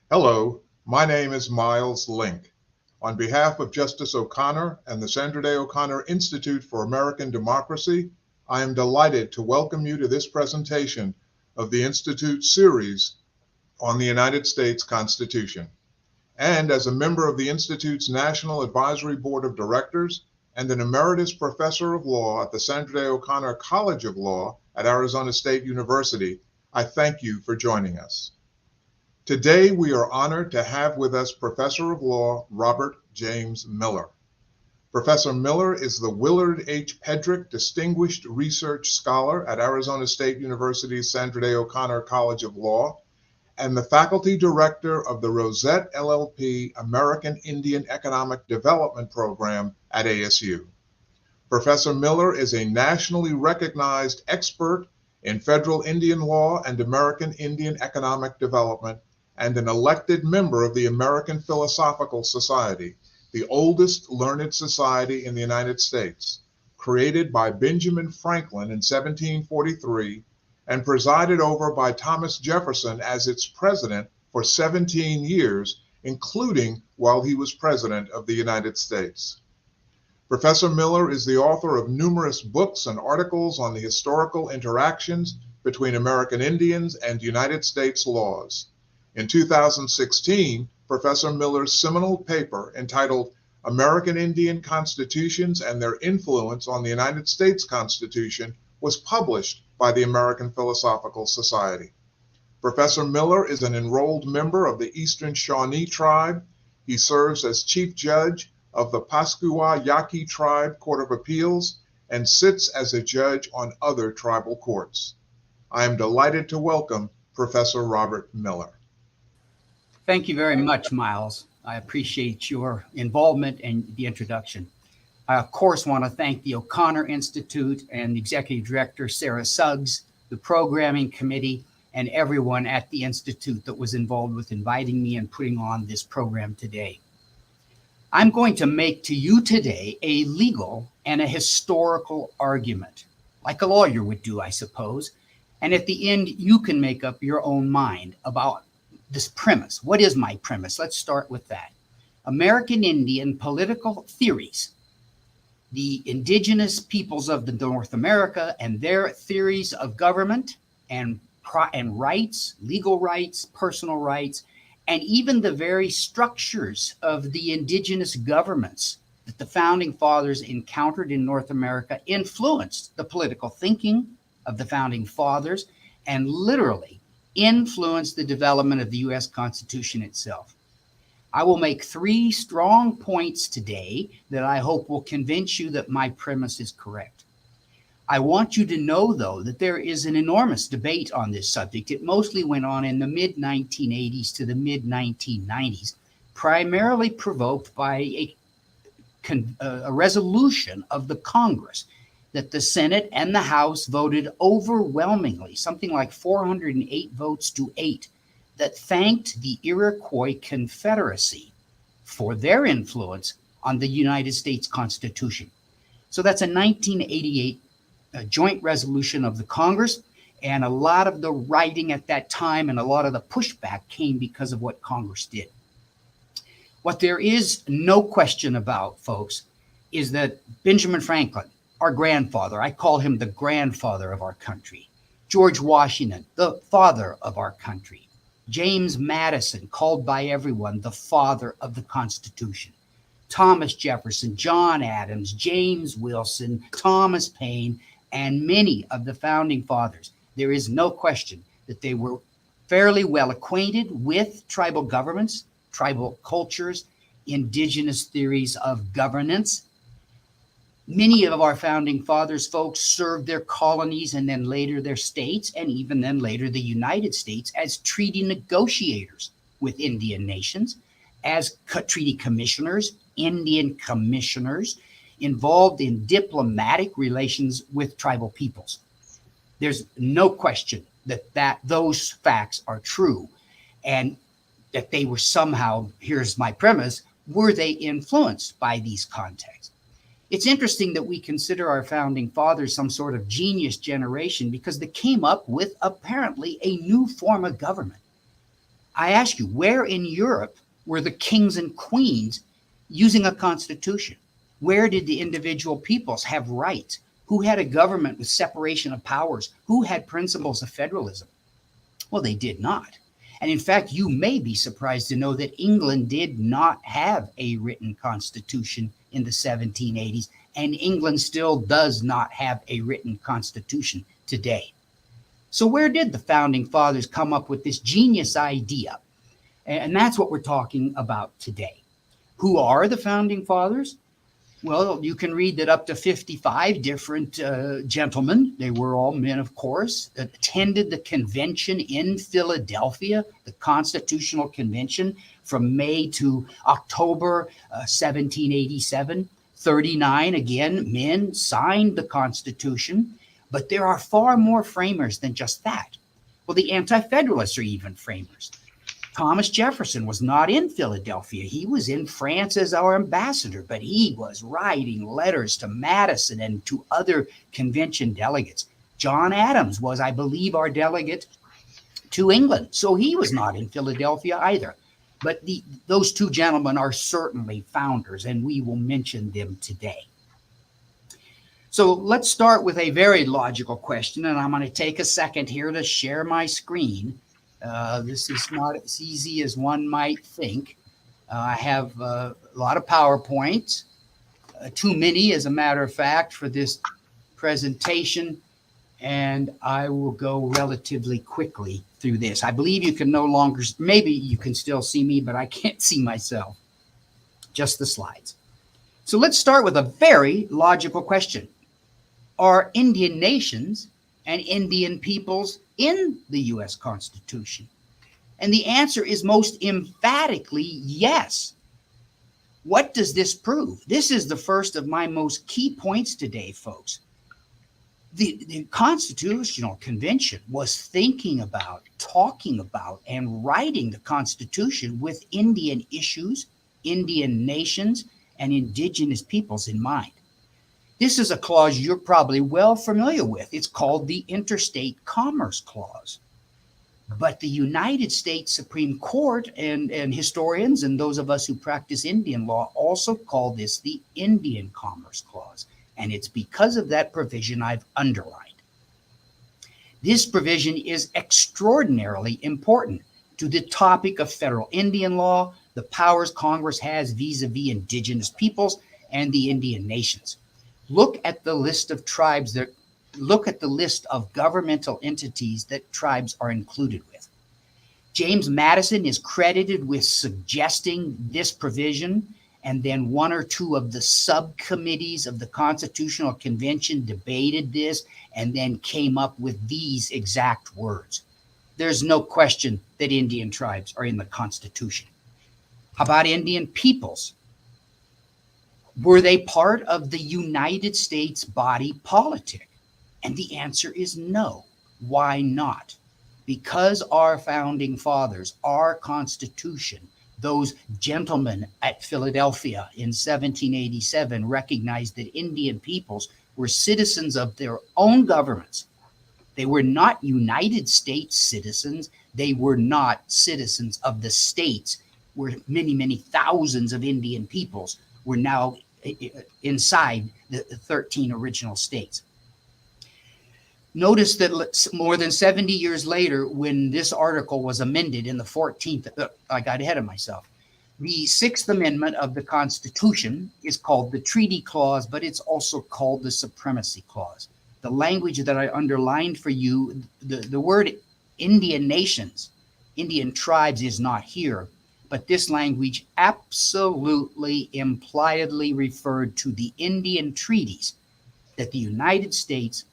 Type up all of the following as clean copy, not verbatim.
Hello, my name is Miles Link. On behalf of Justice O'Connor and the Sandra Day O'Connor Institute for American Democracy, I am delighted to welcome you to this presentation of the Institute's series on the United States Constitution. And as a member of the Institute's National Advisory Board of Directors and an emeritus professor of law at the Sandra Day O'Connor College of Law at Arizona State University, I thank you for joining us. Today, we are honored to have with us Professor of Law Robert James Miller. Professor Miller is the Willard H. Pedrick Distinguished Research Scholar at Arizona State University's Sandra Day O'Connor College of Law and the Faculty Director of the Rosette LLP American Indian Economic Development Program at ASU. Professor Miller is a nationally recognized expert in federal Indian law and American Indian economic development, and an elected member of the American Philosophical Society, the oldest learned society in the United States, created by Benjamin Franklin in 1743 and presided over by Thomas Jefferson as its president for 17 years, including while he was president of the United States. Professor Miller is the author of numerous books and articles on the historical interactions between American Indians and United States laws. In 2016, Professor Miller's seminal paper entitled American Indian Constitutions and Their Influence on the United States Constitution was published by the American Philosophical Society. Professor Miller is an enrolled member of the Eastern Shawnee Tribe. He serves as Chief Judge of the Pascua Yaqui Tribe Court of Appeals and sits as a judge on other tribal courts. I am delighted to welcome Professor Robert Miller. Thank you very much, Miles. I appreciate your involvement and the introduction. I, of course, want to thank the O'Connor Institute and the Executive Director, Sarah Suggs, the Programming Committee, and everyone at the Institute that was involved with inviting me and putting on this program today. I'm going to make to you today a legal and a historical argument, like a lawyer would do, I suppose. And at the end, you can make up your own mind about this premise. What is my premise? Let's start with that. American Indian political theories, the indigenous peoples of the North America and their theories of government and rights, legal rights, personal rights, and even the very structures of the indigenous governments that the founding fathers encountered in North America influenced the political thinking of the founding fathers and literally influenced the development of the U.S. Constitution itself. I will make three strong points today that I hope will convince you that my premise is correct. I want you to know, though, that there is an enormous debate on this subject. It mostly went on in the mid-1980s to the mid-1990s, primarily provoked by a resolution of the Congress that the Senate and the House voted overwhelmingly, something like 408 votes to 8, that thanked the Iroquois Confederacy for their influence on the United States Constitution. So that's a 1988 joint resolution of the Congress, and a lot of the writing at that time and a lot of the pushback came because of what Congress did. What there is no question about, folks, is that Benjamin Franklin, our grandfather, I call him the grandfather of our country. George Washington, the father of our country. James Madison, called by everyone the father of the Constitution. Thomas Jefferson, John Adams, James Wilson, Thomas Paine, and many of the founding fathers. There is no question that they were fairly well acquainted with tribal governments, tribal cultures, indigenous theories of governance. Many of our founding fathers, folks, served their colonies and then later their states, and even then later the United States, as treaty negotiators with Indian nations, as treaty commissioners, Indian commissioners, involved in diplomatic relations with tribal peoples. There's no question that those facts are true, and that they were somehow, here's my premise, were they influenced by these contexts? It's interesting that we consider our founding fathers some sort of genius generation because they came up with apparently a new form of government. I ask you, where in Europe were the kings and queens using a constitution? Where did the individual peoples have rights? Who had a government with separation of powers? Who had principles of federalism? Well, they did not. And in fact, you may be surprised to know that England did not have a written constitution in the 1780s, and England still does not have a written constitution today. So where did the founding fathers come up with this genius idea? And that's what we're talking about today. Who are the founding fathers? Well, you can read that up to 55 different gentlemen, they were all men, of course, attended the convention in Philadelphia, the Constitutional Convention, from May to October 1787. 39, again, men signed the Constitution, but there are far more framers than just that. Well, the Anti-Federalists are even framers. Thomas Jefferson was not in Philadelphia. He was in France as our ambassador, but he was writing letters to Madison and to other convention delegates. John Adams was, I believe, our delegate to England, so he was not in Philadelphia either. But those two gentlemen are certainly founders, and we will mention them today. So let's start with a very logical question, and I'm going to take a second here to share my screen. This is not as easy as one might think. I have a lot of PowerPoint, too many, as a matter of fact, for this presentation, and I will go relatively quickly through this. I believe you can no longer, maybe you can still see me, but I can't see myself, just the slides. So let's start with a very logical question. Are Indian nations and Indian peoples in the U.S. Constitution? And the answer is most emphatically yes. What does this prove? This is the first of my most key points today, folks. The Constitutional Convention was thinking about, talking about, and writing the Constitution with Indian issues, Indian nations, and indigenous peoples in mind. This is a clause you're probably well familiar with. It's called the Interstate Commerce Clause. But the United States Supreme Court and historians and those of us who practice Indian law also call this the Indian Commerce Clause. And it's because of that provision I've underlined. This provision is extraordinarily important to the topic of federal Indian law, the powers Congress has vis-a-vis indigenous peoples and the Indian nations. Look at the list of tribes that, look at the list of governmental entities that tribes are included with. James Madison is credited with suggesting this provision, and then one or two of the subcommittees of the Constitutional Convention debated this and then came up with these exact words. There's no question that Indian tribes are in the Constitution. How about Indian peoples? Were they part of the United States body politic? And the answer is no. Why not? Because our founding fathers, our Constitution, those gentlemen at Philadelphia in 1787 recognized that Indian peoples were citizens of their own governments. They were not United States citizens. They were not citizens of the states where many, many thousands of Indian peoples were now inside the 13 original states. Notice that more than 70 years later, when this article was amended in the 14th, I got ahead of myself. The 6th Amendment of the Constitution is called the Treaty Clause, but it's also called the Supremacy Clause. The language that I underlined for you, the word Indian nations, Indian tribes is not here, but this language absolutely impliedly referred to the Indian treaties that the United States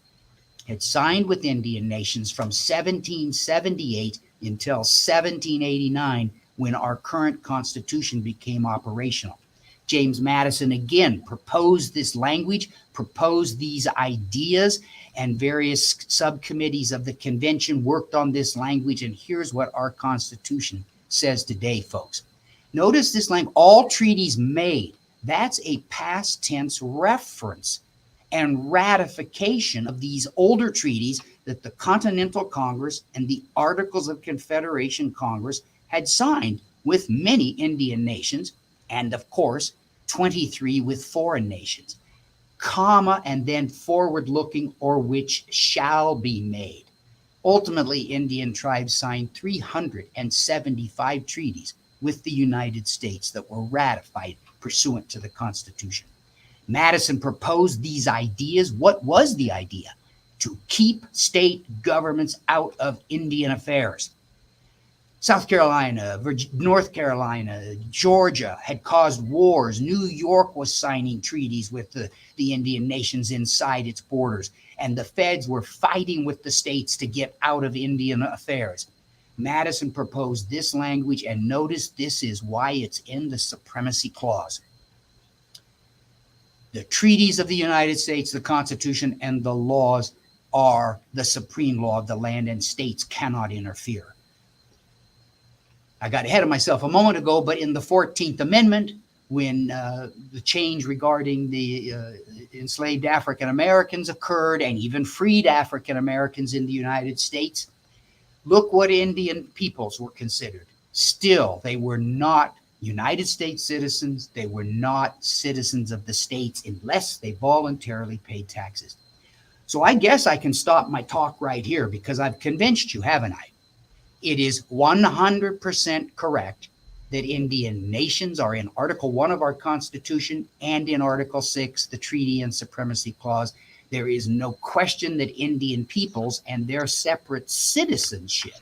had signed with Indian nations from 1778 until 1789, when our current Constitution became operational. James Madison again proposed this language, proposed these ideas, and various subcommittees of the convention worked on this language. And here's what our Constitution says today, folks. Notice this language, all treaties made. That's a past tense reference and ratification of these older treaties that the Continental Congress and the Articles of Confederation Congress had signed with many Indian nations, and of course, 23 with foreign nations, comma, and then forward-looking, or which shall be made. Ultimately, Indian tribes signed 375 treaties with the United States that were ratified pursuant to the Constitution. Madison proposed these ideas. What was the idea? To keep state governments out of Indian affairs. South Carolina, North Carolina, Georgia had caused wars. New York was signing treaties with the Indian nations inside its borders, and the feds were fighting with the states to get out of Indian affairs. Madison proposed this language, and notice this is why it's in the Supremacy Clause. The treaties of the United States, the Constitution, and the laws are the supreme law of the land, and states cannot interfere. I got ahead of myself a moment ago, but in the 14th Amendment, when the change regarding the enslaved African Americans occurred, and even freed African Americans in the United States, look what Indian peoples were considered. Still, they were not United States citizens. They were not citizens of the states unless they voluntarily paid taxes. So I guess I can stop my talk right here because I've convinced you, haven't I? It is 100% correct that Indian nations are in Article 1 of our Constitution and in Article 6, the Treaty and Supremacy Clause. There is no question that Indian peoples and their separate citizenship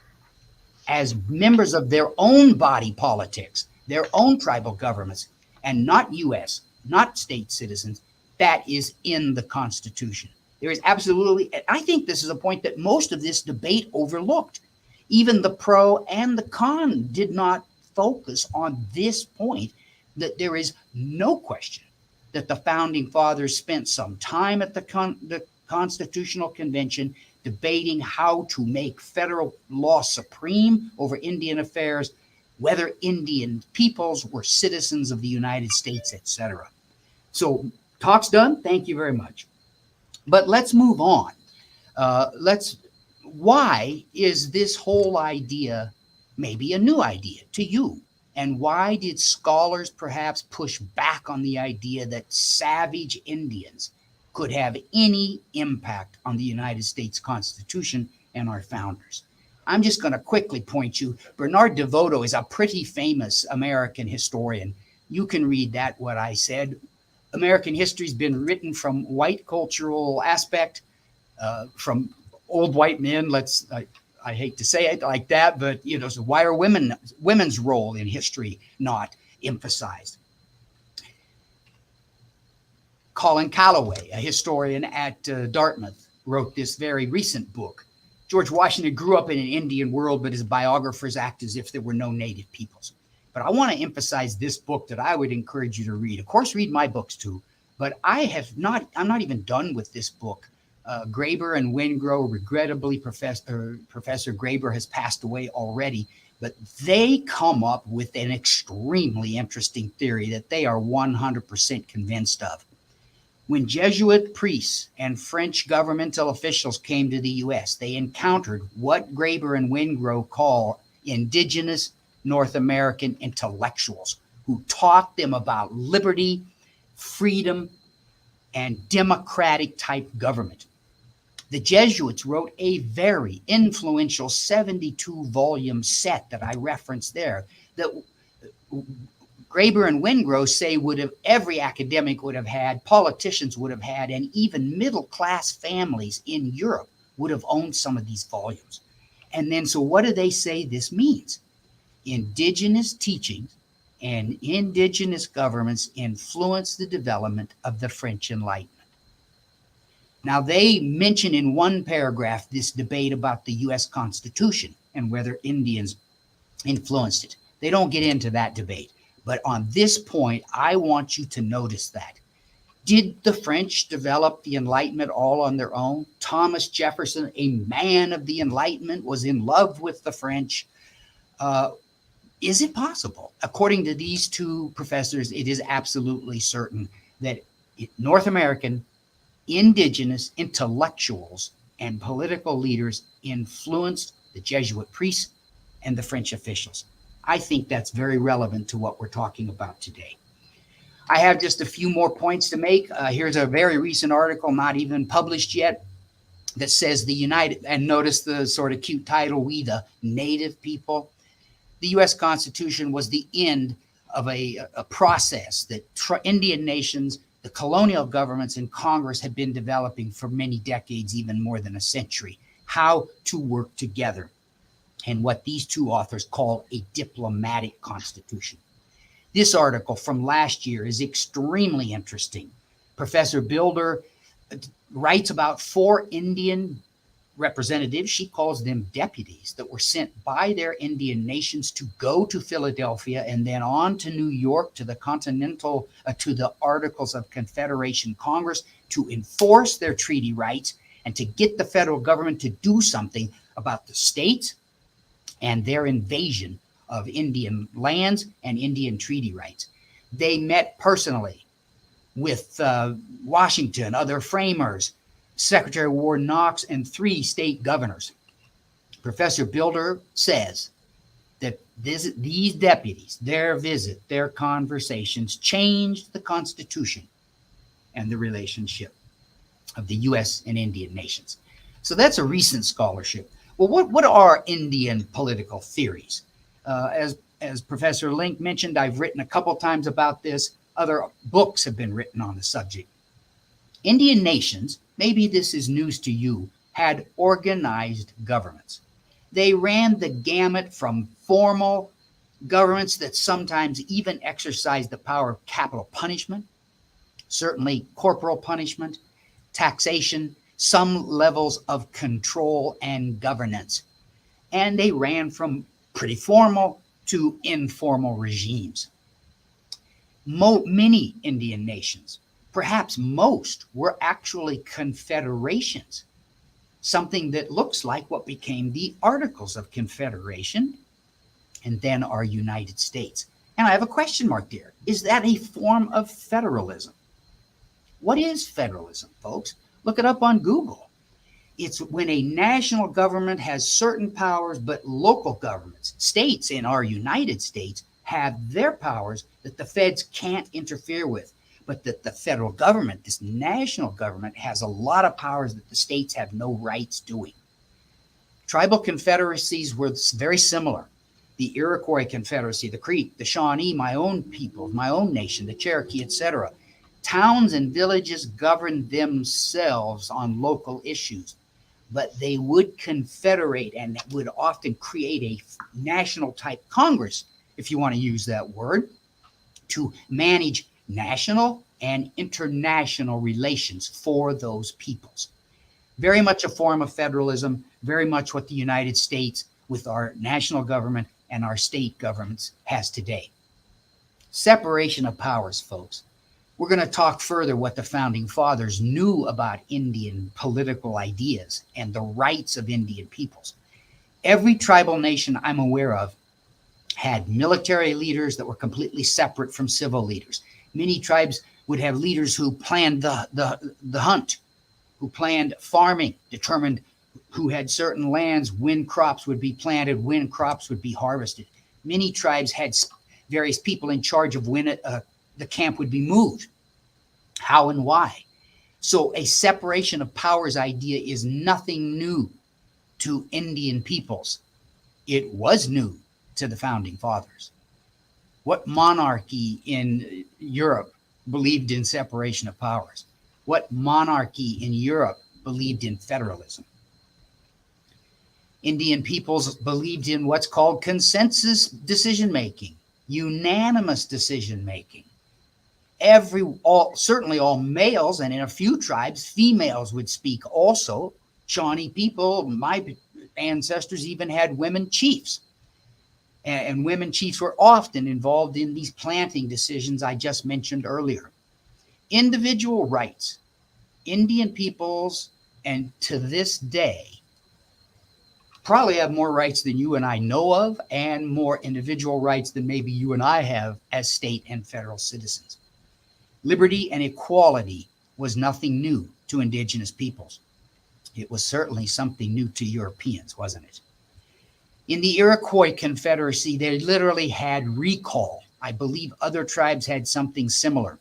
as members of their own body politics, their own tribal governments, and not U.S., not state citizens, that is in the Constitution. There is absolutely, I think this is a point that most of this debate overlooked. Even the pro and the con did not focus on this point, that there is no question that the founding fathers spent some time at the Constitutional Convention debating how to make federal law supreme over Indian affairs, whether Indian peoples were citizens of the United States, etc. So talk's done. Thank you very much. But let's move on. Why is this whole idea maybe a new idea to you? And why did scholars perhaps push back on the idea that savage Indians could have any impact on the United States Constitution and our founders? I'm just going to quickly point you. Bernard DeVoto is a pretty famous American historian. You can read that, what I said. American history has been written from white cultural aspect, from old white men. I hate to say it like that, but so why are women's role in history not emphasized? Colin Calloway, a historian at Dartmouth, wrote this very recent book. George Washington grew up in an Indian world, but his biographers act as if there were no native peoples. But I want to emphasize this book that I would encourage you to read. Of course, read my books too, but I'm not even done with this book. Graeber and Wingrove, regrettably, Professor Graeber has passed away already, but they come up with an extremely interesting theory that they are 100% convinced of. When Jesuit priests and French governmental officials came to the U.S., they encountered what Graeber and Wingrove call indigenous North American intellectuals who taught them about liberty, freedom, and democratic type government. The Jesuits wrote a very influential 72-volume set that I referenced there that Graeber and Wingrove say every academic would have had, politicians would have had, and even middle-class families in Europe would have owned some of these volumes. And then, so what do they say this means? Indigenous teachings and indigenous governments influenced the development of the French Enlightenment. Now, they mention in one paragraph this debate about the U.S. Constitution and whether Indians influenced it. They don't get into that debate. But on this point, I want you to notice that. Did the French develop the Enlightenment all on their own? Thomas Jefferson, a man of the Enlightenment, was in love with the French. Is it possible? According to these two professors, it is absolutely certain that North American indigenous intellectuals and political leaders influenced the Jesuit priests and the French officials. I think that's very relevant to what we're talking about today. I have just a few more points to make. Here's a very recent article, not even published yet, that says the United, and notice the sort of cute title, "We the Native People." The U.S. Constitution was the end of a process that Indian nations, the colonial governments, and Congress had been developing for many decades, even more than a century, how to work together, and what these two authors call a diplomatic constitution. This article from last year is extremely interesting. Professor Bilder writes about 4 Indian representatives, she calls them deputies, that were sent by their Indian nations to go to Philadelphia and then on to New York to the Continental, to the Articles of Confederation Congress to enforce their treaty rights and to get the federal government to do something about the states and their invasion of Indian lands and Indian treaty rights. They met personally with Washington, other framers, Secretary of War Knox, and 3 state governors. Professor Bilder says that these deputies, their visit, their conversations changed the Constitution and the relationship of the U.S. and Indian nations. So that's a recent scholarship. Well, what are Indian political theories? As Professor Link mentioned, I've written a couple times about this. Other books have been written on the subject. Indian nations, maybe this is news to you, had organized governments. They ran the gamut from formal governments that sometimes even exercised the power of capital punishment, certainly corporal punishment, taxation, some levels of control and governance. And they ran from pretty formal to informal regimes. Many Indian nations, perhaps most, were actually confederations, something that looks like what became the Articles of Confederation and then our United States. And I have a question mark there. Is that a form of federalism? What is federalism, folks? Look it up on Google. It's when a national government has certain powers, but local governments, states in our United States, have their powers that the feds can't interfere with, but that the federal government, this national government, has a lot of powers that the states have no rights doing. Tribal confederacies were very similar. The Iroquois Confederacy, the Creek, the Shawnee, my own people, my own nation, the Cherokee, etc. Towns and villages governed themselves on local issues, but they would confederate and would often create a national type Congress, if you want to use that word, to manage national and international relations for those peoples. Very much a form of federalism, very much what the United States with our national government and our state governments has today. Separation of powers, folks. We're going to talk further what the founding fathers knew about Indian political ideas and the rights of Indian peoples. Every tribal nation I'm aware of had military leaders that were completely separate from civil leaders. Many tribes would have leaders who planned the hunt, who planned farming, determined who had certain lands, when crops would be planted, when crops would be harvested. Many tribes had various people in charge of when the camp would be moved, how and why. So a separation of powers idea is nothing new to Indian peoples. It was new to the founding fathers. What monarchy in Europe believed in separation of powers? What monarchy in Europe believed in federalism? Indian peoples believed in what's called consensus decision-making, unanimous decision-making. Certainly all males, and in a few tribes, females would speak also. Shawnee people, my ancestors even had women chiefs. And women chiefs were often involved in these planting decisions I just mentioned earlier. Individual rights. Indian peoples, and to this day, probably have more rights than you and I know of, and more individual rights than maybe you and I have as state and federal citizens. Liberty and equality was nothing new to indigenous peoples. It was certainly something new to Europeans, wasn't it? In the Iroquois Confederacy, they literally had recall. I believe other tribes had something similar.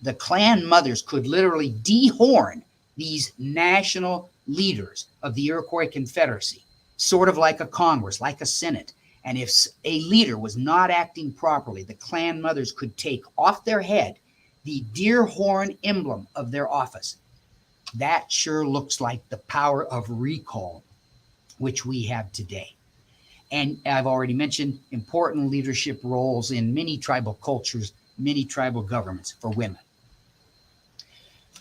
The clan mothers could literally dehorn these national leaders of the Iroquois Confederacy, sort of like a Congress, like a Senate. And if a leader was not acting properly, the clan mothers could take off their head the deer horn emblem of their office. That sure looks like the power of recall, which we have today. And I've already mentioned important leadership roles in many tribal cultures, many tribal governments for women.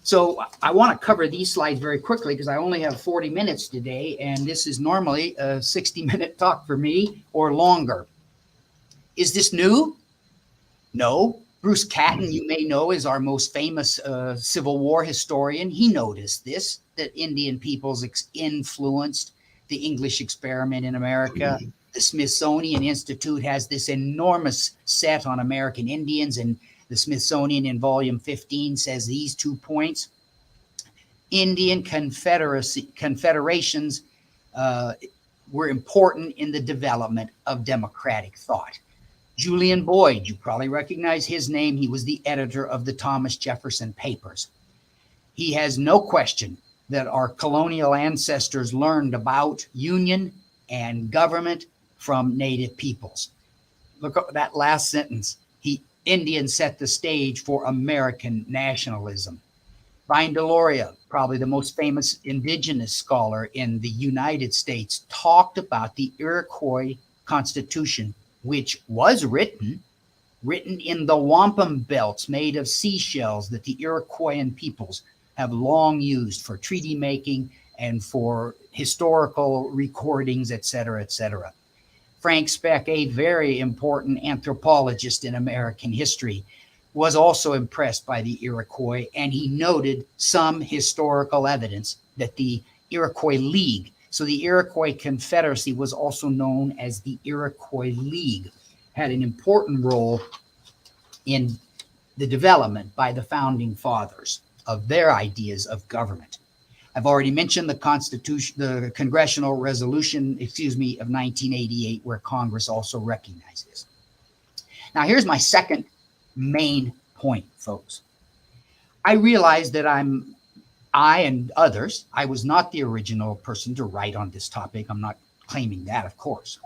So I want to cover these slides very quickly because I only have 40 minutes today, and this is normally a 60-minute talk for me or longer. Is this new? No. Bruce Catton, you may know, is our most famous Civil War historian. He noticed this, that Indian peoples influenced the English experiment in America. The Smithsonian Institute has this enormous set on American Indians, and the Smithsonian in volume 15 says these 2 points. Indian confederations were important in the development of democratic thought. Julian Boyd, you probably recognize his name. He was the editor of the Thomas Jefferson Papers. He has no question that our colonial ancestors learned about union and government from native peoples. Look at that last sentence. Indians set the stage for American nationalism. Brian DeLoria, probably the most famous indigenous scholar in the United States, talked about the Iroquois Constitution, which was written in the wampum belts made of seashells that the Iroquoian peoples have long used for treaty making and for historical recordings, et cetera, et cetera. Frank Speck, a very important anthropologist in American history, was also impressed by the Iroquois, and he noted some historical evidence that the Iroquois League, so the Iroquois Confederacy was also known as the Iroquois League, had an important role in the development by the founding fathers of their ideas of government. I've already mentioned the congressional resolution, of 1988, where Congress also recognized this. Now, here's my second main point, folks. I realize that I and others, I was not the original person to write on this topic. I'm not claiming that, of course.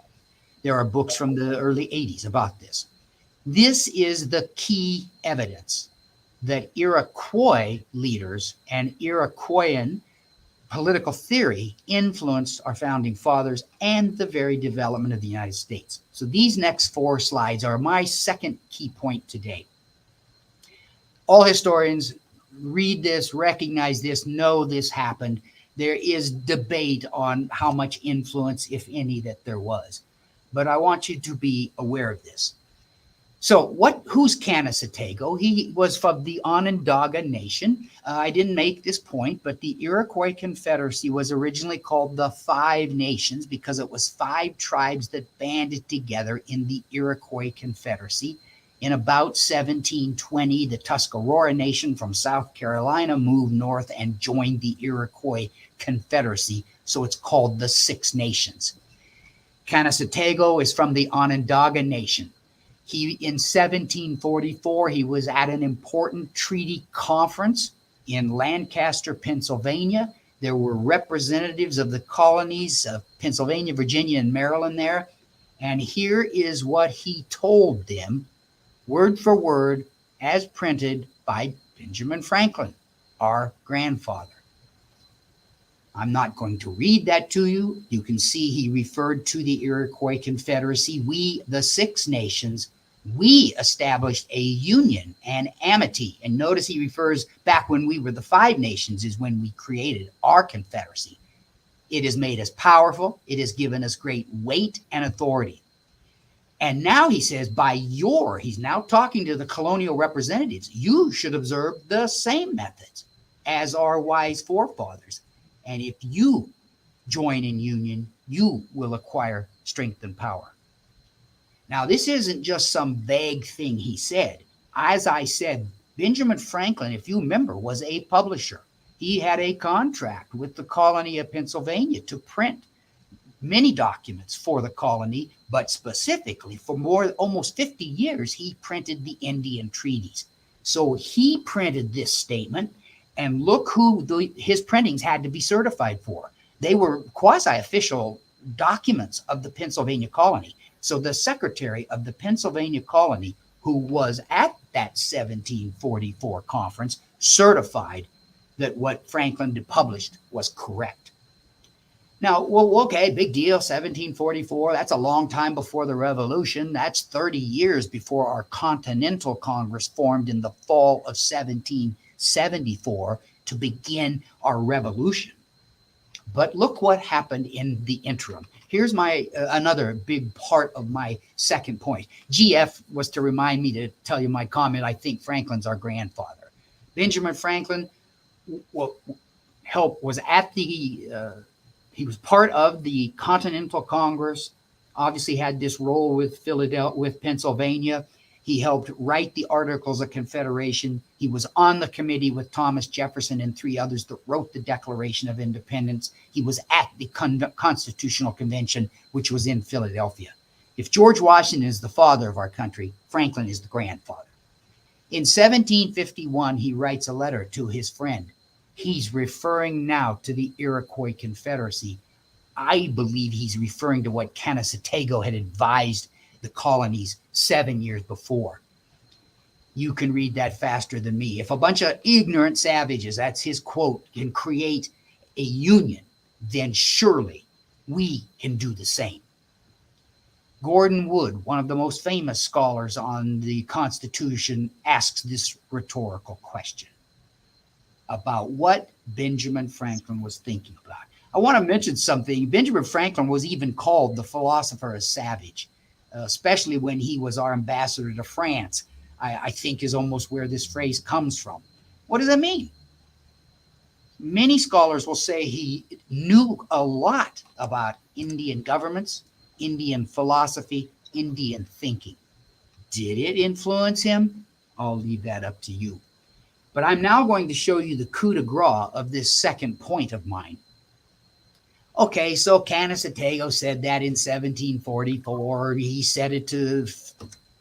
There are books from the early 80s about this. This is the key evidence that Iroquois leaders and Iroquoian political theory influenced our founding fathers and the very development of the United States. So these next 4 slides are my second key point today. All historians read this, recognize this, know this happened. There is debate on how much influence, if any, that there was. But I want you to be aware of this. So who's Canasatego? He was from the Onondaga Nation. I didn't make this point, but the Iroquois Confederacy was originally called the Five Nations because it was 5 tribes that banded together in the Iroquois Confederacy. In about 1720, the Tuscarora Nation from South Carolina moved north and joined the Iroquois Confederacy, so it's called the Six Nations. Canasatego is from the Onondaga Nation. In 1744, he was at an important treaty conference in Lancaster, Pennsylvania. There were representatives of the colonies of Pennsylvania, Virginia, and Maryland there. And here is what he told them, word for word, as printed by Benjamin Franklin, our grandfather. I'm not going to read that to you. You can see he referred to the Iroquois Confederacy. We, the Six Nations, we established a union and amity. And notice he refers back when we were the Five Nations is when we created our confederacy. It has made us powerful. It has given us great weight and authority. And now he says, he's now talking to the colonial representatives, you should observe the same methods as our wise forefathers. And if you join in union, you will acquire strength and power. Now, this isn't just some vague thing he said. As I said, Benjamin Franklin, if you remember, was a publisher. He had a contract with the colony of Pennsylvania to print many documents for the colony, but specifically for almost 50 years, he printed the Indian treaties. So he printed this statement, and look who his printings had to be certified for. They were quasi-official documents of the Pennsylvania colony. So the secretary of the Pennsylvania colony, who was at that 1744 conference, certified that what Franklin had published was correct. Now, well, okay, big deal, 1744. That's a long time before the Revolution. That's 30 years before our Continental Congress formed in the fall of 1774 to begin our revolution. But look what happened in the interim. Here's my another big part of my second point. GF was to remind me to tell you my comment. I think Franklin's our grandfather. Benjamin Franklin was at the he was part of the Continental Congress. Obviously, had this role with Philadelphia, with Pennsylvania. He helped write the Articles of Confederation. He was on the committee with Thomas Jefferson and 3 others that wrote the Declaration of Independence. He was at the Constitutional Convention, which was in Philadelphia. If George Washington is the father of our country, Franklin is the grandfather. In 1751, he writes a letter to his friend. He's referring now to the Iroquois Confederacy. I believe he's referring to what Canasatego had advised the colonies 7 years before. You can read that faster than me. If a bunch of ignorant savages, that's his quote, can create a union, then surely we can do the same. Gordon Wood, one of the most famous scholars on the Constitution, asks this rhetorical question about what Benjamin Franklin was thinking about. I want to mention something. Benjamin Franklin was even called the philosopher of savage, especially when he was our ambassador to France, I think is almost where this phrase comes from. What does that mean? Many scholars will say he knew a lot about Indian governments, Indian philosophy, Indian thinking. Did it influence him? I'll leave that up to you. But I'm now going to show you the coup de grace of this second point of mine. Okay, so Canasatego said that in 1744. He said it to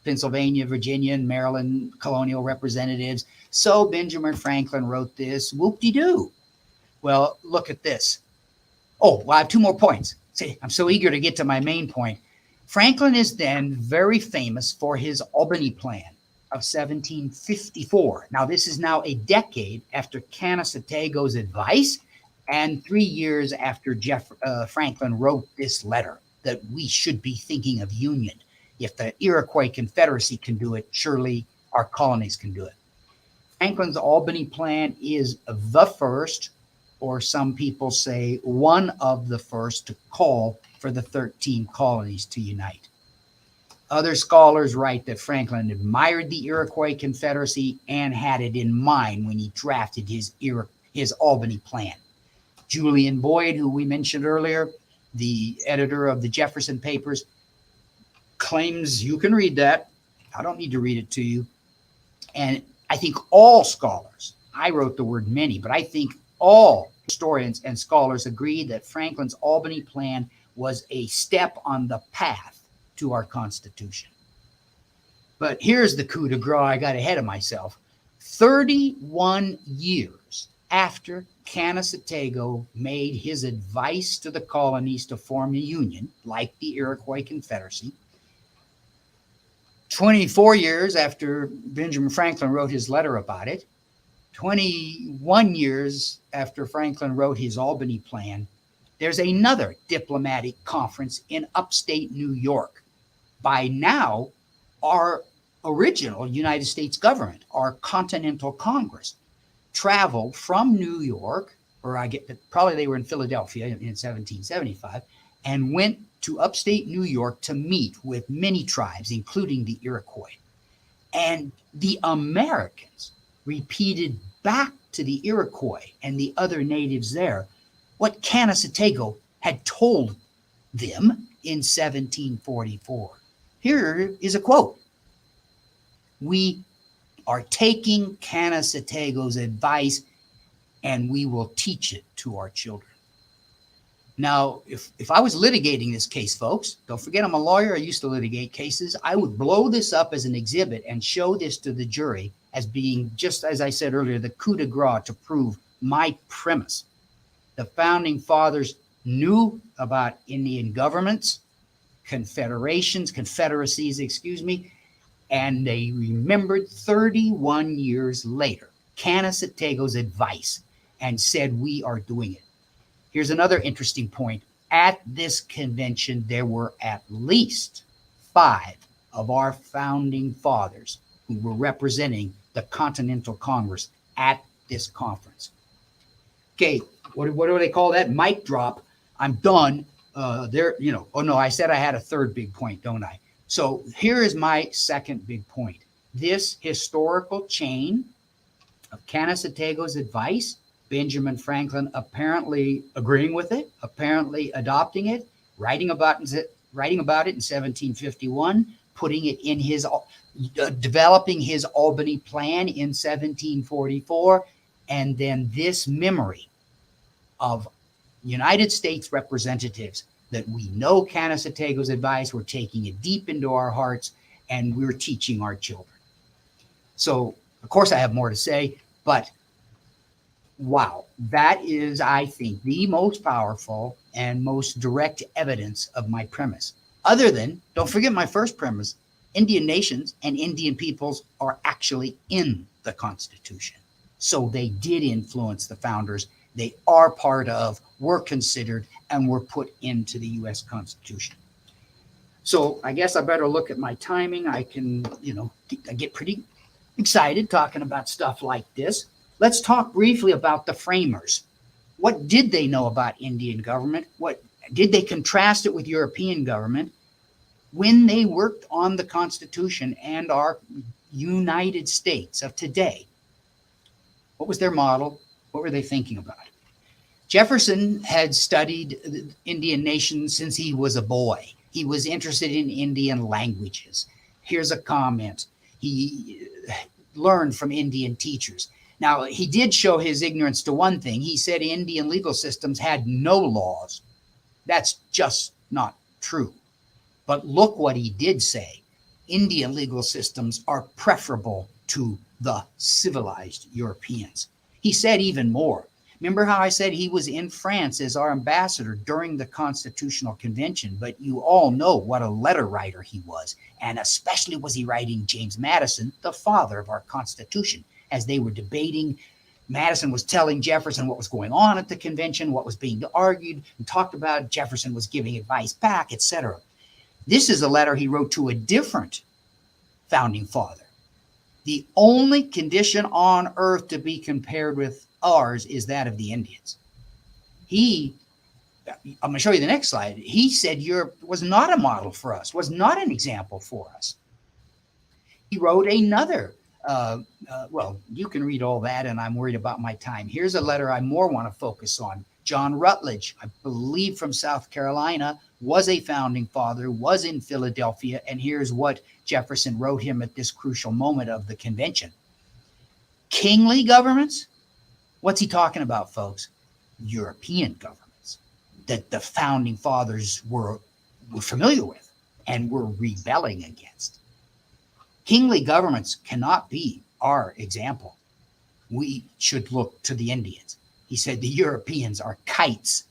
Pennsylvania, Virginia, and Maryland colonial representatives. So Benjamin Franklin wrote this. Whoop-de-doo. Well, look at this. Oh, well, I have 2 more points. See, I'm so eager to get to my main point. Franklin is then very famous for his Albany Plan of 1754. Now, this is now a decade after Canasatego's advice and 3 years after Franklin wrote this letter that we should be thinking of union. If the Iroquois Confederacy can do it, surely our colonies can do it. Franklin's Albany Plan is the first, or some people say one of the first, to call for the 13 colonies to unite. Other scholars write that Franklin admired the Iroquois Confederacy and had it in mind when he drafted his Albany Plan. Julian Boyd, who we mentioned earlier, the editor of the Jefferson Papers, claims, you can read that. I don't need to read it to you. And I think all scholars, I wrote the word many, but I think all historians and scholars agree that Franklin's Albany Plan was a step on the path to our Constitution. But here's the coup de grace. I got ahead of myself. 31 years after Canasatego made his advice to the colonies to form a union, like the Iroquois Confederacy, 24 years after Benjamin Franklin wrote his letter about it, 21 years after Franklin wrote his Albany Plan, there's another diplomatic conference in upstate New York. By now, our original United States government, our Continental Congress, traveled from New York, or probably they were in Philadelphia in 1775, and went to upstate New York to meet with many tribes, including the Iroquois. And the Americans repeated back to the Iroquois and the other natives there what Canasatego had told them in 1744. Here is a quote. "We are taking Canasatego's advice and we will teach it to our children." Now, if I was litigating this case, folks, don't forget I'm a lawyer. I used to litigate cases. I would blow this up as an exhibit and show this to the jury as being, just as I said earlier, the coup de grace to prove my premise. The founding fathers knew about Indian governments, confederacies, and they remembered 31 years later Canandaigua advice and said, we are doing it. Here's another interesting point. At this convention, there were at least 5 of our founding fathers who were representing the Continental Congress at this conference. Okay, what do they call that? Mic drop. I'm done. Oh no, I said I had a third big point, don't I? So here is my second big point. This historical chain of Canandaigua's advice, Benjamin Franklin apparently agreeing with it, apparently adopting it, writing about it in 1751, putting it in his, developing his Albany Plan in 1744, and then this memory of United States representatives that we know Canandaigua's advice, we're taking it deep into our hearts, and we're teaching our children. So, of course, I have more to say, but wow, that is, I think, the most powerful and most direct evidence of my premise. Other than, don't forget my first premise, Indian nations and Indian peoples are actually in the Constitution. So they did influence the founders. They are part of, were considered, and were put into the U.S. Constitution. So I guess I better look at my timing. I can, I get pretty excited talking about stuff like this. Let's talk briefly about the framers. What did they know about Indian government? What did they contrast it with European government when they worked on the Constitution and our United States of today? What was their model? What were they thinking about? Jefferson had studied the Indian nation since he was a boy. He was interested in Indian languages. Here's a comment. He learned from Indian teachers. Now, he did show his ignorance to one thing. He said Indian legal systems had no laws. That's just not true. But look what he did say. Indian legal systems are preferable to the civilized Europeans. He said even more. Remember how I said he was in France as our ambassador during the Constitutional Convention, but you all know what a letter writer he was. And especially was he writing James Madison, the father of our Constitution. As they were debating, Madison was telling Jefferson what was going on at the convention, what was being argued and talked about. Jefferson was giving advice back, etc. This is a letter he wrote to a different founding father. The only condition on earth to be compared with ours is that of the Indians. I'm going to show you the next slide. He said Europe was not a model for us, was not an example for us. He wrote another, well, you can read all that, and I'm worried about my time. Here's a letter I more want to focus on. John Rutledge, I believe from South Carolina, was a founding father, was in Philadelphia, and here's what Jefferson wrote him at this crucial moment of the convention. Kingly governments? What's he talking about, folks? European governments that the founding fathers were familiar with and were rebelling against. Kingly governments cannot be our example. We should look to the Indians. He said the Europeans are kites.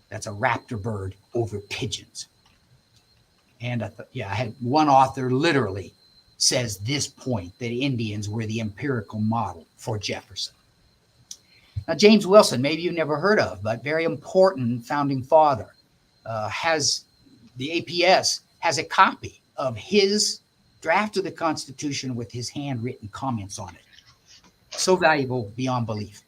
That's a raptor bird over pigeons. And I had one author literally says this point, that Indians were the empirical model for Jefferson. Now, James Wilson, maybe you've never heard of, but very important founding father, has the APS has a copy of his draft of the Constitution with his handwritten comments on it. So valuable beyond belief.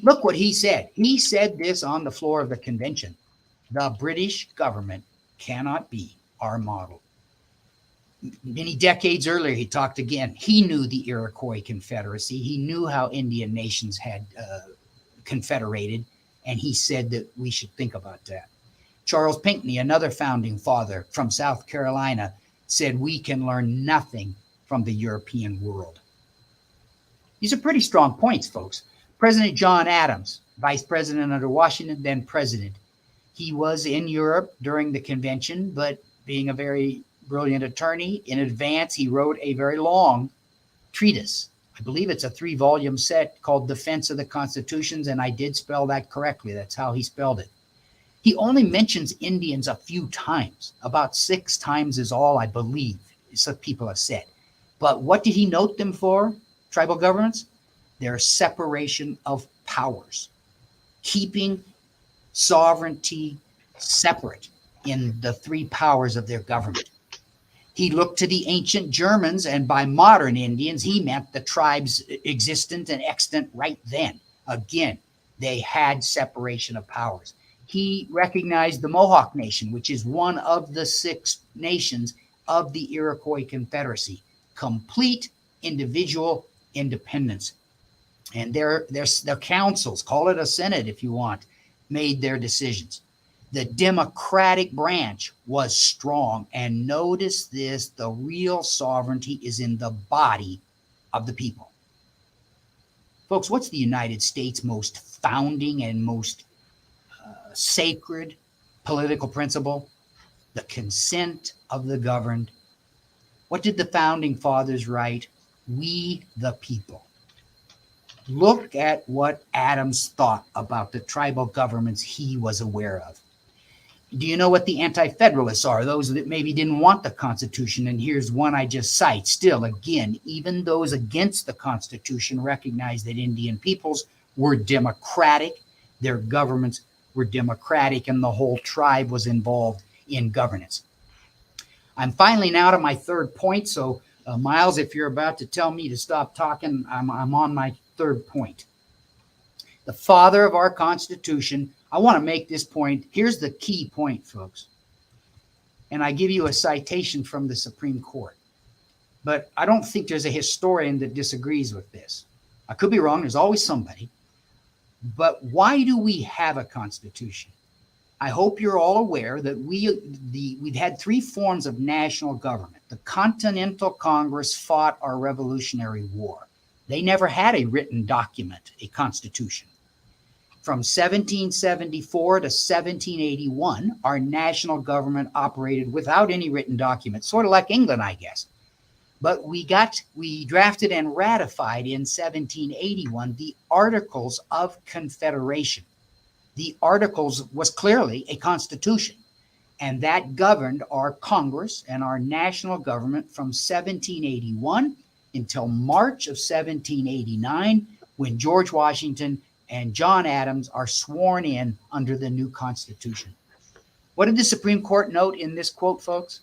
Look what he said. He said this on the floor of the convention. The British government cannot be our model. Many decades earlier, he talked again. He knew the Iroquois Confederacy. He knew how Indian nations had confederated, and he said that we should think about that. Charles Pinckney, another founding father from South Carolina, said we can learn nothing from the European world. These are pretty strong points, folks. President John Adams, vice president under Washington, then president, He was in Europe during the convention, but being a very brilliant attorney, in advance, he wrote a very long treatise. I believe it's a 3-volume set called Defense of the Constitutions, and I did spell that correctly. That's how he spelled it. He only mentions Indians a few times. About 6 times is all, I believe, some people have said. But what did he note them for, tribal governments? Their separation of powers, keeping sovereignty separate in the 3 powers of their government. He looked to the ancient Germans, and by modern Indians, he meant the tribes existent and extant right then. Again, they had separation of powers. He recognized the Mohawk Nation, which is one of the 6 nations of the Iroquois Confederacy, complete individual independence. And their councils, call it a senate if you want, made their decisions. The Democratic branch was strong. And notice this, the real sovereignty is in the body of the people. Folks, what's the United States' most founding and most sacred political principle? The consent of the governed. What did the founding fathers write? We the people. Look at what Adams thought about the tribal governments he was aware of. Do you know what the anti-federalists are? Those that maybe didn't want the Constitution. And here's one I just cite. Still, again, even those against the Constitution recognize that Indian peoples were democratic. Their governments were democratic, and the whole tribe was involved in governance. I'm finally now to my 3rd point. So, Miles, if you're about to tell me to stop talking, I'm on my 3rd point. The father of our Constitution. I want to make this point. Here's the key point, folks. And I give you a citation from the Supreme Court. But I don't think there's a historian that disagrees with this. I could be wrong. There's always somebody. But why do we have a Constitution? I hope you're all aware that we've had 3 forms of national government. The Continental Congress fought our Revolutionary War. They never had a written document, a constitution. From 1774 to 1781, our national government operated without any written document, sort of like England, I guess. But we drafted and ratified in 1781 the Articles of Confederation. The Articles was clearly a constitution, and that governed our Congress and our national government from 1781 until March of 1789, when George Washington and John Adams are sworn in under the new Constitution. What did the Supreme Court note in this quote, folks?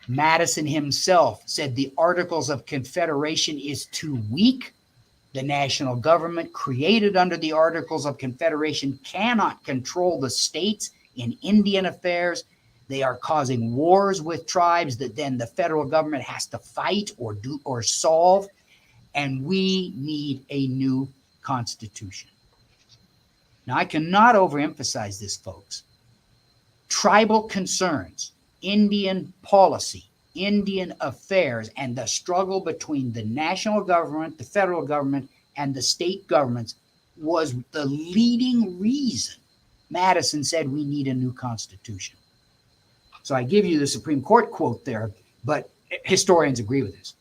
Madison himself said the Articles of Confederation is too weak. The national government created under the Articles of Confederation cannot control the states in Indian affairs. They are causing wars with tribes that then the federal government has to fight or solve. And we need a new Constitution. Now, I cannot overemphasize this, folks. Tribal concerns, Indian policy, Indian affairs, and the struggle between the national government, the federal government, and the state governments was the leading reason Madison said we need a new Constitution. So I give you the Supreme Court quote there, but historians agree with this.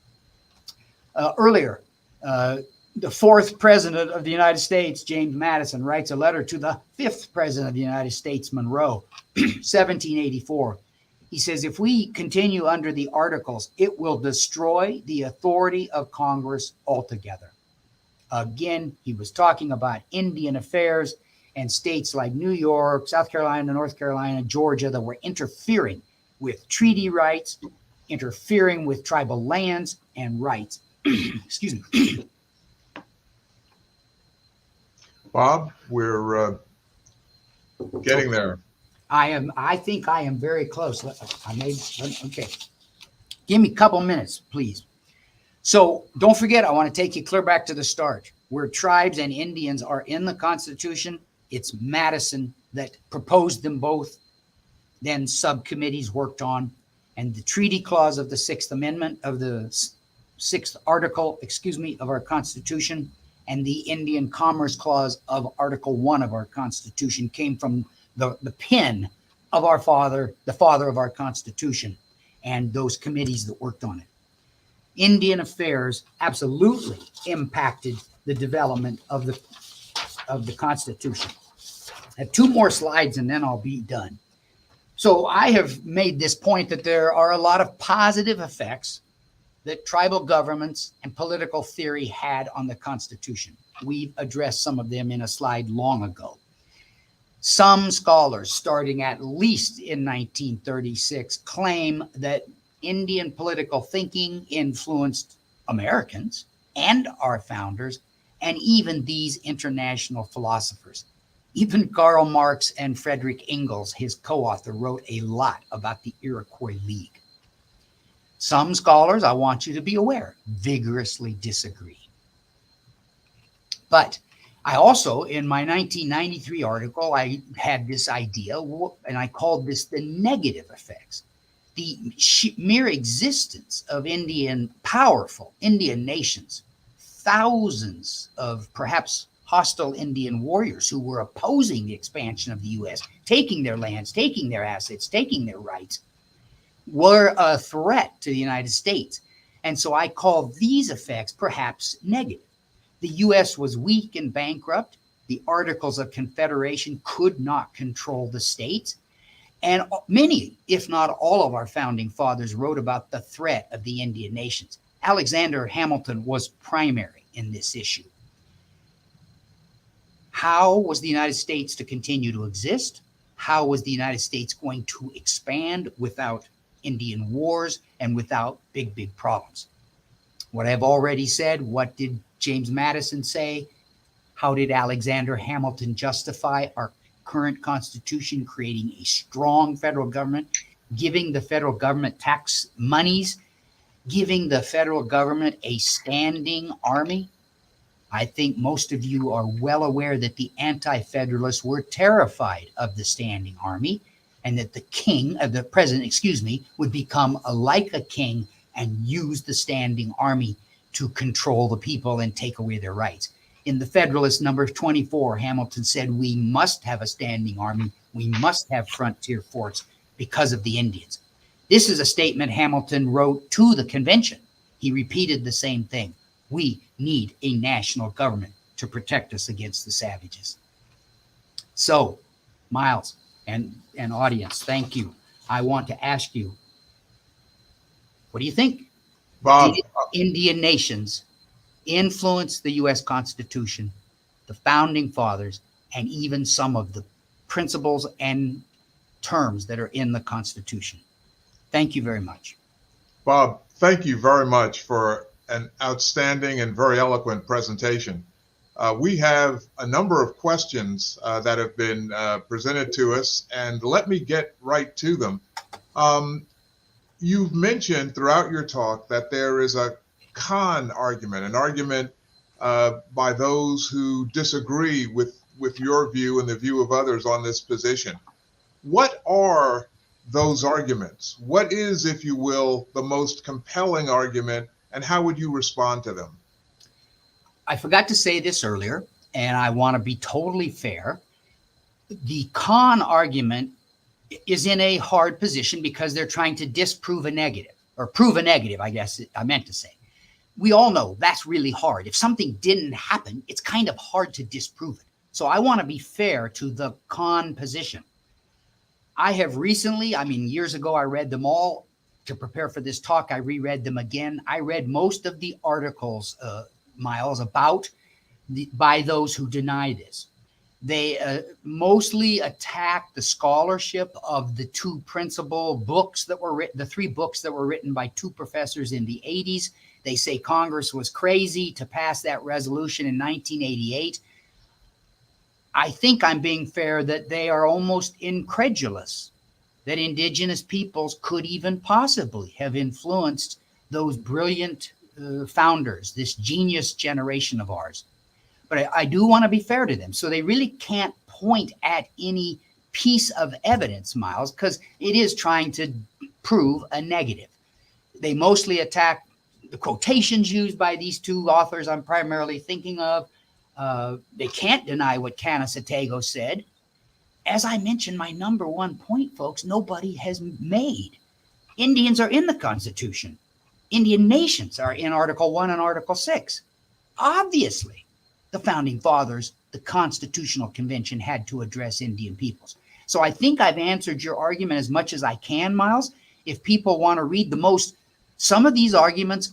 Earlier, the 4th president of the United States, James Madison, writes a letter to the 5th president of the United States, Monroe, 1784. He says, if we continue under the Articles, it will destroy the authority of Congress altogether. Again, he was talking about Indian affairs and states like New York, South Carolina, North Carolina, Georgia that were interfering with treaty rights, interfering with tribal lands and rights. Excuse me. Bob, we're getting there. I think I am very close. Okay. Give me a couple minutes, please. So don't forget, I want to take you clear back to the start. Where tribes and Indians are in the Constitution, it's Madison that proposed them both. Then subcommittees worked on, and the treaty clause of the 6th Amendment of the 6th Article, of our Constitution, and the Indian Commerce Clause of Article 1 of our Constitution came from the pen of our father, the father of our Constitution, and those committees that worked on it. Indian affairs absolutely impacted the development of the Constitution. I have 2 more slides and then I'll be done. So I have made this point that there are a lot of positive effects that tribal governments and political theory had on the Constitution. We've addressed some of them in a slide long ago. Some scholars, starting at least in 1936, claim that Indian political thinking influenced Americans and our founders, and even these international philosophers. Even Karl Marx and Frederick Engels, his co-author, wrote a lot about the Iroquois League. Some scholars, I want you to be aware, vigorously disagree. But I also, in my 1993 article, I had this idea, and I called this the negative effects. The mere existence of powerful Indian nations, thousands of perhaps hostile Indian warriors who were opposing the expansion of the U.S., taking their lands, taking their assets, taking their rights, were a threat to the United States. And so I call these effects perhaps negative. The U.S. was weak and bankrupt. The Articles of Confederation could not control the states. And many, if not all of our founding fathers wrote about the threat of the Indian nations. Alexander Hamilton was primary in this issue. How was the United States to continue to exist? How was the United States going to expand without Indian wars and without big problems? What I've already said, what did James Madison say? How did Alexander Hamilton justify our current Constitution, creating a strong federal government, giving the federal government tax monies, giving the federal government a standing army? I think most of you are well aware that the anti-federalists were terrified of the standing army, and that the president, would become like a king and use the standing army to control the people and take away their rights. In the Federalist number 24, Hamilton said, we must have a standing army. We must have frontier forts because of the Indians. This is a statement Hamilton wrote to the convention. He repeated the same thing. We need a national government to protect us against the savages. So, Miles and audience, thank you. I want to ask you, what do you think? Bob, did Indian nations influence the U.S. Constitution, the founding fathers, and even some of the principles and terms that are in the Constitution? Thank you very much. Bob, thank you very much for an outstanding and very eloquent presentation. We have a number of questions that have been presented to us, and let me get right to them. You've mentioned throughout your talk that there is a con argument, an argument by those who disagree with your view and the view of others on this position. What are those arguments? What is, if you will, the most compelling argument, and how would you respond to them? I forgot to say this earlier, and I want to be totally fair. The con argument is in a hard position because they're trying to disprove a negative, or prove a negative, I guess I meant to say. We all know that's really hard. If something didn't happen, it's kind of hard to disprove it. So I want to be fair to the con position. I have recently, years ago, I read them all. To prepare for this talk, I reread them again. I read most of the articles, Miles, by those who deny this. They mostly attack the scholarship of the 2 principal books that were written, the 3 books that were written by 2 professors in the 80s. They say Congress was crazy to pass that resolution in 1988. I think I'm being fair that they are almost incredulous that indigenous peoples could even possibly have influenced those brilliant founders, this genius generation of ours. But I do want to be fair to them. So they really can't point at any piece of evidence, Miles, because it is trying to prove a negative. They mostly attack the quotations used by these 2 authors I'm primarily thinking of. They can't deny what Canisittego said. as I mentioned, my number one point, folks, nobody has made. Indians are in the Constitution. Indian nations are in Article 1 and Article 6. Obviously, the founding fathers, the Constitutional Convention had to address Indian peoples. So I think I've answered your argument as much as I can, Miles. If people want to read some of these arguments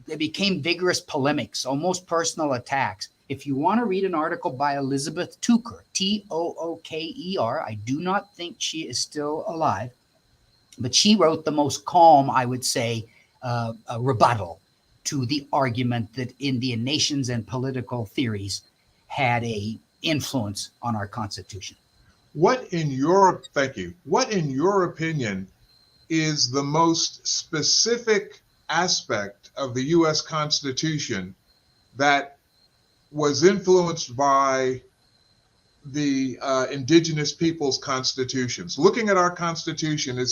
they became vigorous polemics, almost personal attacks. If you want to read an article by Elizabeth Tooker, Tooker, I do not think she is still alive, but she wrote the most calm, I would say, rebuttal to the argument that Indian nations and political theories had a influence on our Constitution. Thank you. What in your opinion is the most specific aspect of the U.S. Constitution that was influenced by the indigenous peoples' constitutions? Looking at our Constitution,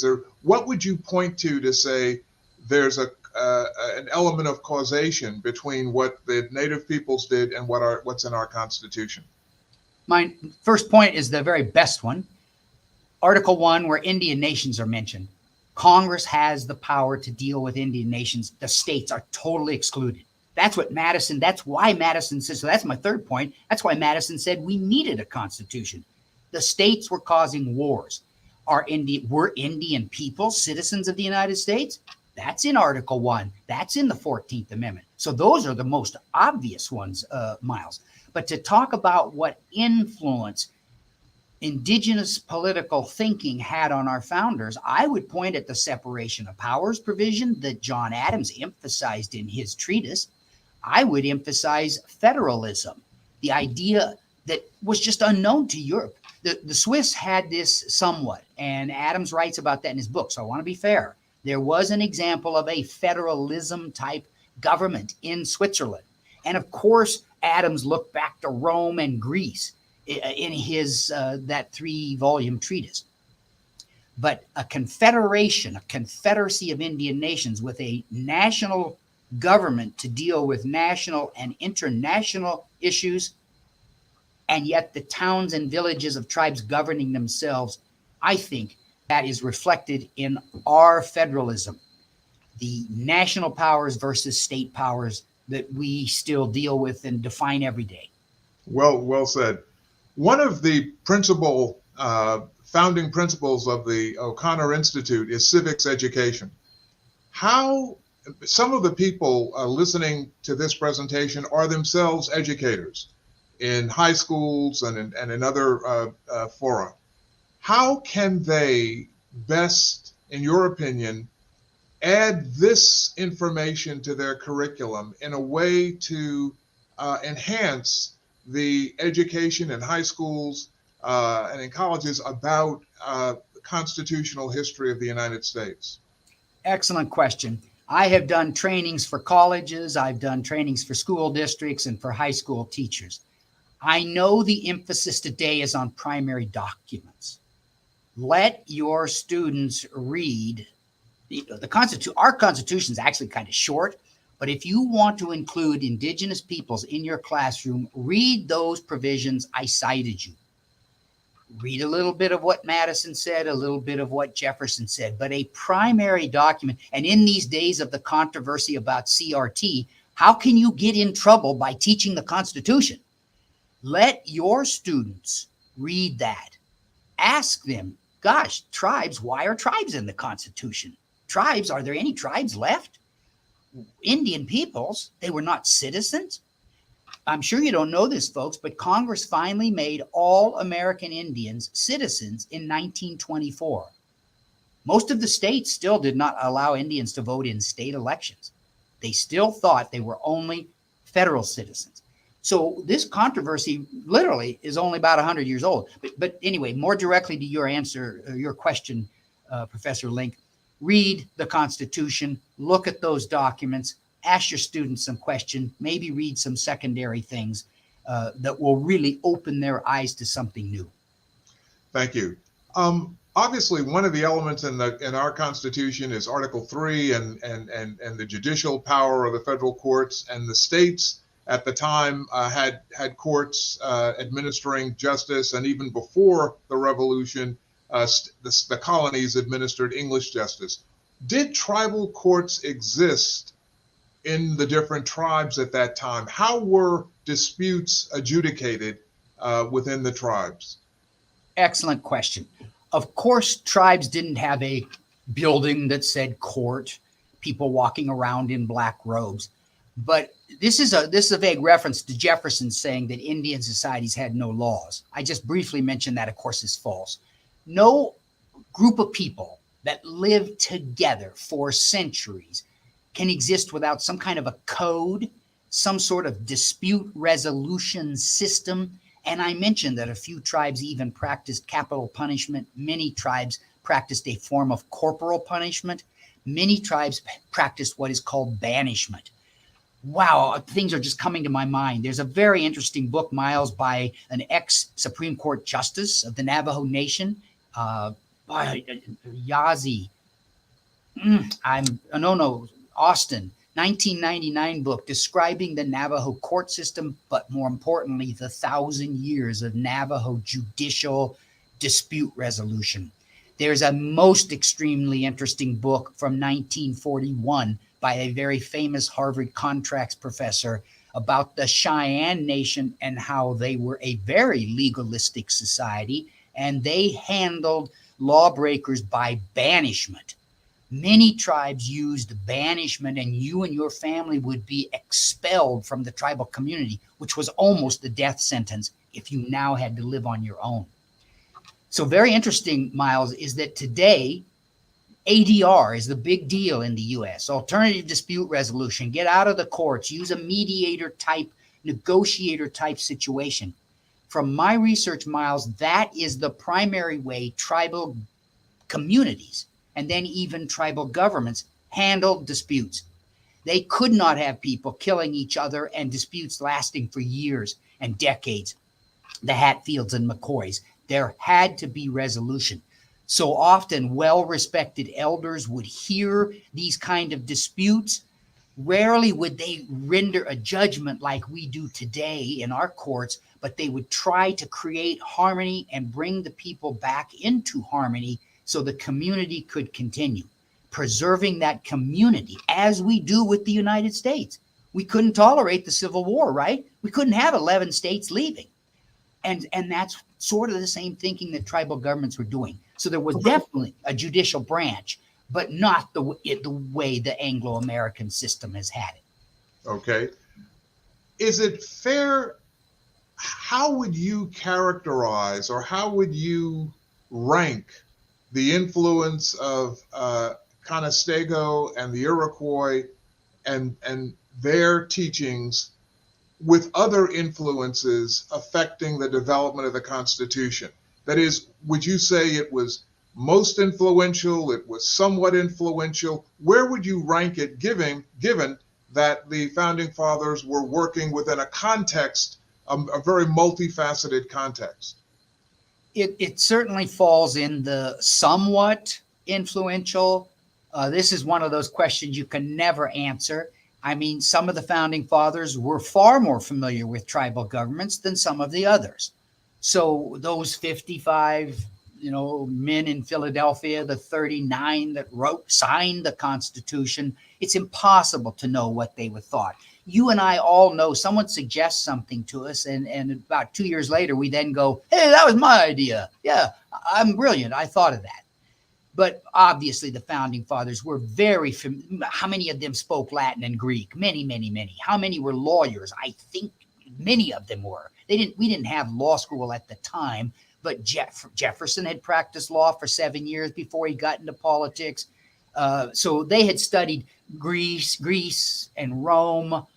what would you point to say there's an element of causation between what the native peoples did and what's in our Constitution? My first point is the very best one. Article 1, where Indian nations are mentioned. Congress has the power to deal with Indian nations. The states are totally excluded. That's why Madison said, so that's my third point. That's why Madison said we needed a constitution. The states were causing wars. Were Indian people citizens of the United States? That's in Article 1. That's in the 14th Amendment. So those are the most obvious ones, Miles. But to talk about what influence indigenous political thinking had on our founders, I would point at the separation of powers provision that John Adams emphasized in his treatise. I would emphasize federalism, the idea that was just unknown to Europe. The Swiss had this somewhat, and Adams writes about that in his book. So I want to be fair. There was an example of a federalism type government in Switzerland. And of course, Adams looked back to Rome and Greece in his that 3-volume treatise. But a confederacy of Indian nations with a national government to deal with national and international issues, and yet the towns and villages of tribes governing themselves, I think that is reflected in our federalism, the national powers versus state powers that we still deal with and define every day. Well said. One of the founding principles of the O'Connor Institute is civics education. How some of the people listening to this presentation are themselves educators in high schools and in other fora. How can they best, in your opinion, add this information to their curriculum in a way to enhance the education in high schools and in colleges about the constitutional history of the United States? Excellent question. I have done trainings for colleges, I've done trainings for school districts and for high school teachers. I know the emphasis today is on primary documents. Let your students read the Constitution. Our Constitution is actually kind of short, but if you want to include indigenous peoples in your classroom, read those provisions I cited you. Read a little bit of what Madison said, a little bit of what Jefferson said, but a primary document. And in these days of the controversy about CRT, how can you get in trouble by teaching the Constitution? Let your students read that. Ask them, gosh, tribes, why are tribes in the Constitution? Tribes, are there any tribes left? Indian peoples, they were not citizens. I'm sure you don't know this, folks, but Congress finally made all American Indians citizens in 1924. Most of the states still did not allow Indians to vote in state elections. They still thought they were only federal citizens. So this controversy literally is only about 100 years old. But anyway, more directly to your answer, your question, Professor Link, read the Constitution, look at those documents, ask your students some questions, maybe read some secondary things that will really open their eyes to something new. Thank you. Obviously, one of the elements in our Constitution is Article 3 and the judicial power of the federal courts, and the states at the time had courts administering justice, and even before the revolution, the colonies administered English justice. Did tribal courts exist in the different tribes at that time? How were disputes adjudicated within the tribes? Excellent question. Of course, tribes didn't have a building that said court, people walking around in black robes. But this is a vague reference to Jefferson saying that Indian societies had no laws. I just briefly mentioned that, of course, is false. No group of people that live together for centuries can exist without some kind of a code, some sort of dispute resolution system. And I mentioned that a few tribes even practiced capital punishment. Many tribes practiced a form of corporal punishment. Many tribes practiced what is called banishment. Wow, things are just coming to my mind. There's a very interesting book, Miles, by an ex-Supreme Court justice of the Navajo Nation, by Yazi. Austin, 1999 book describing the Navajo court system, but more importantly, the 1,000 years of Navajo judicial dispute resolution. There's a most extremely interesting book from 1941 by a very famous Harvard contracts professor about the Cheyenne Nation and how they were a very legalistic society, and they handled lawbreakers by banishment. Many tribes used banishment, and you and your family would be expelled from the tribal community, which was almost a death sentence if you now had to live on your own. So very interesting, Miles, is that today ADR is the big deal in the U.S. Alternative dispute resolution. Get out of the courts. Use a mediator type, negotiator type situation. From my research, Miles, that is the primary way tribal communities and then even tribal governments handled disputes. They could not have people killing each other and disputes lasting for years and decades. The Hatfields and McCoys. There had to be resolution. So often well-respected elders would hear these kind of disputes. Rarely would they render a judgment like we do today in our courts, but they would try to create harmony and bring the people back into harmony so the community could continue. Preserving that community, as we do with the United States. We couldn't tolerate the Civil War, right? We couldn't have 11 states leaving. And that's sort of the same thinking that tribal governments were doing. So there was definitely a judicial branch, but not the way the Anglo-American system has had it. Okay. Is it fair? How would you characterize, or how would you rank the influence of Conestoga and the Iroquois and their teachings with other influences affecting the development of the Constitution? That is, would you say it was most influential, it was somewhat influential? Where would you rank it, given that the Founding Fathers were working within a context, a very multifaceted context? It certainly falls in the somewhat influential. This is one of those questions you can never answer. I mean, some of the Founding Fathers were far more familiar with tribal governments than some of the others. So those 55, men in Philadelphia, the 39 that signed the Constitution, it's impossible to know what they would thought. You and I all know someone suggests something to us, and about 2 years later, we then go, hey, that was my idea. Yeah, I'm brilliant. I thought of that. But obviously, the Founding Fathers were very familiar. How many of them spoke Latin and Greek? Many, many, many. How many were lawyers? I think many of them were. We didn't have law school at the time, but Jefferson had practiced law for 7 years before he got into politics. So they had studied Greece and Rome.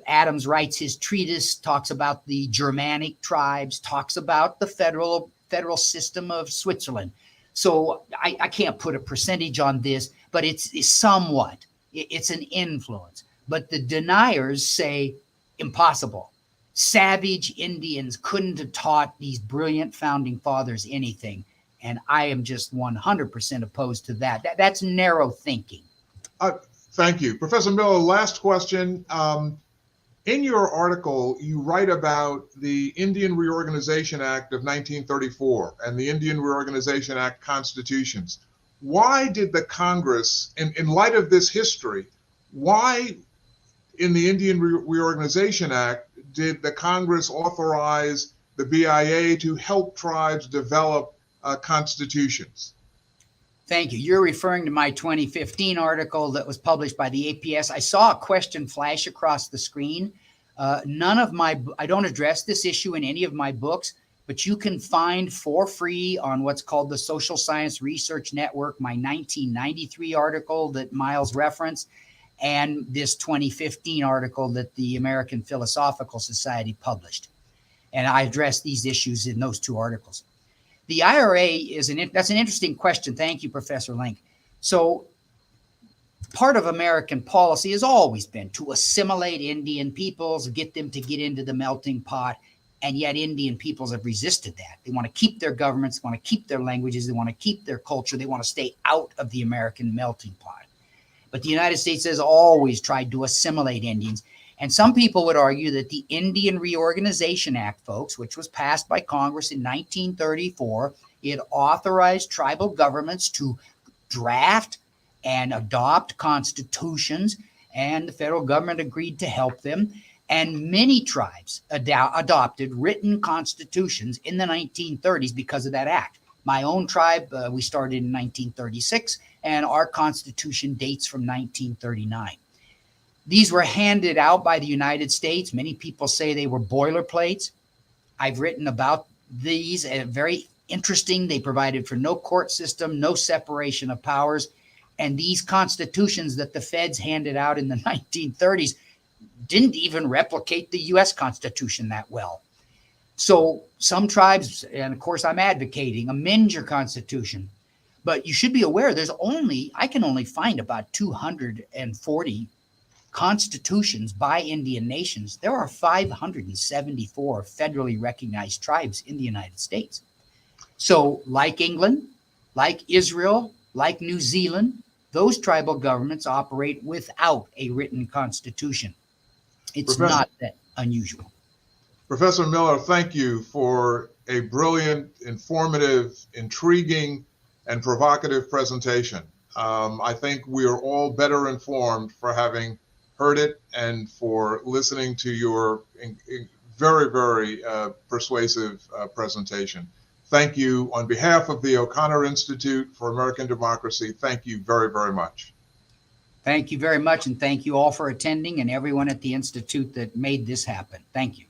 Adams writes his treatise, talks about the Germanic tribes, talks about the federal system of Switzerland. So I can't put a percentage on this, but it's somewhat. It's an influence. But the deniers say impossible. Savage Indians couldn't have taught these brilliant Founding Fathers anything. And I am just 100% opposed to that. That's narrow thinking. Thank you. Professor Miller, last question. In your article, you write about the Indian Reorganization Act of 1934 and the Indian Reorganization Act constitutions. Why did the Congress, in light of this history, why in the Indian Reorganization Act did the Congress authorize the BIA to help tribes develop constitutions? Thank you. You're referring to my 2015 article that was published by the APS. I saw a question flash across the screen. I don't address this issue in any of my books, but you can find for free on what's called the Social Science Research Network, my 1993 article that Miles referenced, and this 2015 article that the American Philosophical Society published. And I address these issues in those two articles. The IRA that's an interesting question. Thank you, Professor Link. So part of American policy has always been to assimilate Indian peoples, get them to get into the melting pot, and yet Indian peoples have resisted that. They want to keep their governments, they want to keep their languages, they want to keep their culture, they want to stay out of the American melting pot. But the United States has always tried to assimilate Indians. And some people would argue that the Indian Reorganization Act, folks, which was passed by Congress in 1934, it authorized tribal governments to draft and adopt constitutions, and the federal government agreed to help them. And many tribes adopted written constitutions in the 1930s because of that act. My own tribe, we started in 1936, and our constitution dates from 1939. These were handed out by the United States. Many people say they were boilerplates. I've written about these, very interesting. They provided for no court system, no separation of powers. And these constitutions that the feds handed out in the 1930s didn't even replicate the US Constitution that well. So some tribes, and of course I'm advocating, amend your constitution. But you should be aware I can only find about 240 constitutions by Indian nations. There are 574 federally recognized tribes in the United States. So like England, like Israel, like New Zealand, those tribal governments operate without a written constitution. It's not that unusual. Professor Miller, thank you for a brilliant, informative, intriguing, and provocative presentation. I think we are all better informed for having heard it and for listening to your very, very persuasive presentation. Thank you. On behalf of the O'Connor Institute for American Democracy, thank you very, very much. Thank you very much, and thank you all for attending and everyone at the Institute that made this happen. Thank you.